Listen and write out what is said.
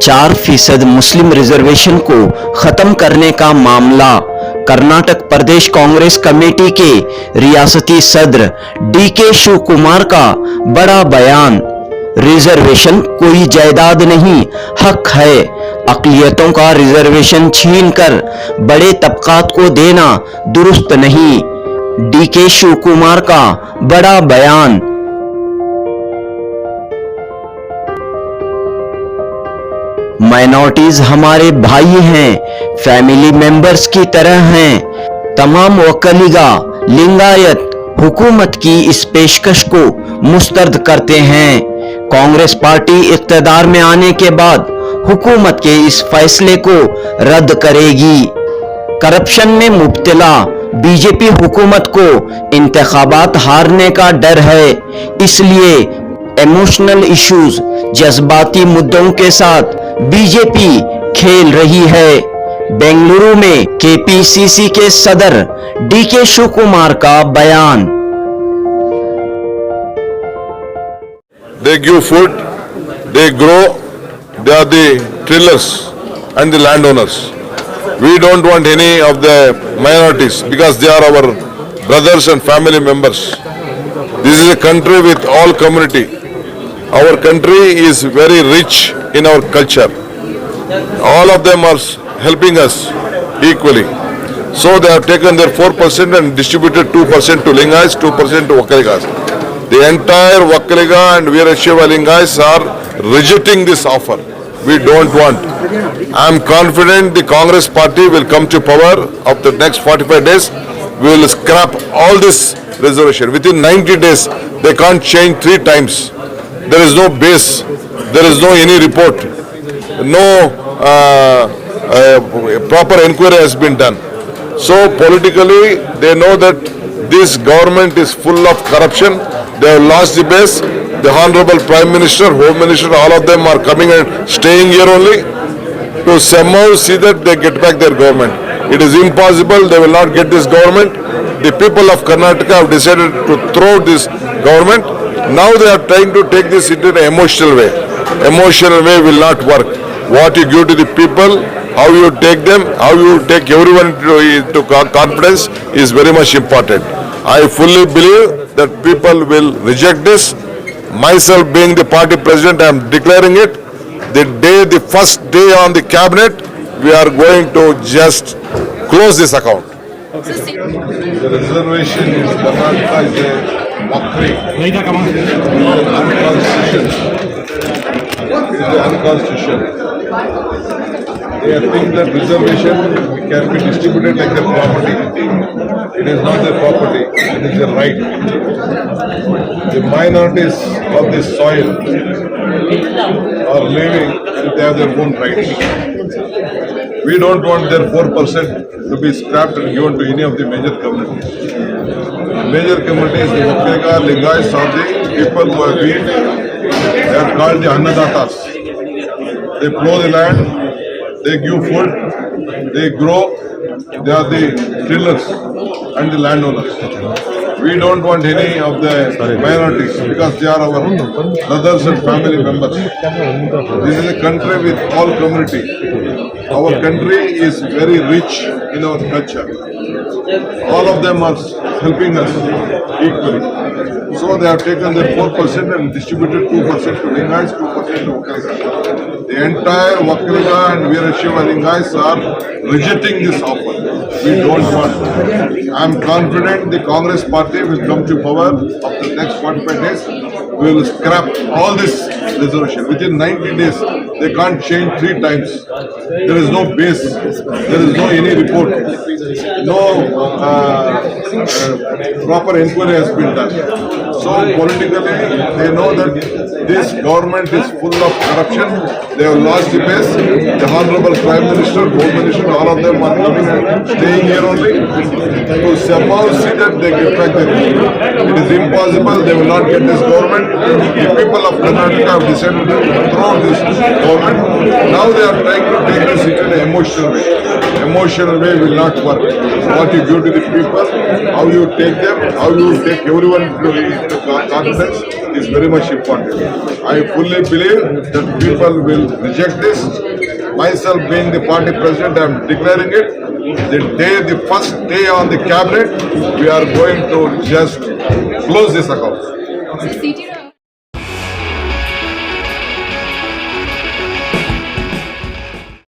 4% मुस्लिम reservation को खत्म करने का मामला। कर्नाटक प्रदेश कांग्रेस कमेटी के रियासती सदर DK शिवकुमार का बड़ा बयान। रिजर्वेशन कोई जायदाद नहीं, हक है। अकलियतों का रिजर्वेशन छीनकर बड़े तबकात को देना दुरुस्त नहीं। DK शिवकुमार का बड़ा बयान। माइनॉरिटीज हमारे भाई हैं, फैमिली मेंबर्स की तरह हैं। तमाम वक्कलिगा लिंगायत हुकूमत की इस पेशकश को मुस्तरद करते हैं। कांग्रेस पार्टी इख्तियार में आने के बाद हुकूमत के इस फैसले को रद्द करेगी। करप्शन में मुब्तला बीजेपी हुकूमत को इंतखाबात हारने का डर है, इसलिए इमोशनल इश्यूज, जज्बाती मुद्दों के साथ बीजेपी खेल रही है। बेंगलुरु में KPCC के सदर DK शिवकुमार का बयान। They give food, they grow, they are the tillers and the landowners. We don't want any of the minorities because they are our brothers and family members. This is a country with all community. Our country is very rich in our culture. All of them are helping us equally. So they have taken their 4% and distributed 2% to Lingayats, 2% to Vakkaligas. The entire Vakkaliga and Veerashaiva Lingayats are rejecting this offer. We don't want. I am confident the Congress party will come to power after the next 45 days. We will scrap all this reservation. Within 90 days, they can't change 3 times. There is no base. There is no any report. No proper inquiry has been done. So politically, they know that this government is full of corruption. They have lost the base. The Honorable Prime Minister, Home Minister, all of them are coming and staying here only to somehow see that they get back their government. It is impossible. They will not get this government. The people of Karnataka have decided to throw this government. Now they are trying to take this into an emotional way. Emotional way will not work. What you give to the people, how you take them, how you take everyone to confidence is very much important. I fully believe that people will reject this. Myself being the party president, I am declaring it. The first day on the cabinet, we are going to just close this account. The reservation in Karnataka is a mockery. It is unconstitutional. They think that reservation can be distributed like their property. It is not their property, it is their right. The minorities of this soil are living and they have their own rights. We don't want their 4% to be scrapped and given to any of the major communities. Major communities, the Vakkaliga, Lingayats are the people who have been, they are called the Annadatas. They plow the land, they give food, they grow, they are the tillers and the landowners. We don't want any of the minorities because they are our brothers and family members. This is a country with all community. Our country is very rich in our culture. All of them are helping us equally. So they have taken their 4% and distributed 2% to Lingayats, 2% to Vakkaliga. The entire Vakkaliga and Veerashaiva Lingayats are rejecting this offer. We don't want. I am confident the Congress party will come to power after the next 45 days. We will scrap all this reservation. Within 90 days, they can't change 3 times. There is no base. There is no any report. No proper inquiry has been done. So politically, they know that this government is full of corruption. They have lost the base. The Honorable Prime Minister, Home Minister, all of them are coming and staying here only to somehow see that they get back their government. It is impossible. They will not get this government. The people of Karnataka have decided to throw this government. Now they are trying to take this into an emotional way. Emotional way will not work. What you give to the people, how you take them, how you take everyone to confidence is very much important. I fully believe that people will reject this. Myself being the party president, I am declaring it. The first day on the cabinet, we are going to just close this account. CT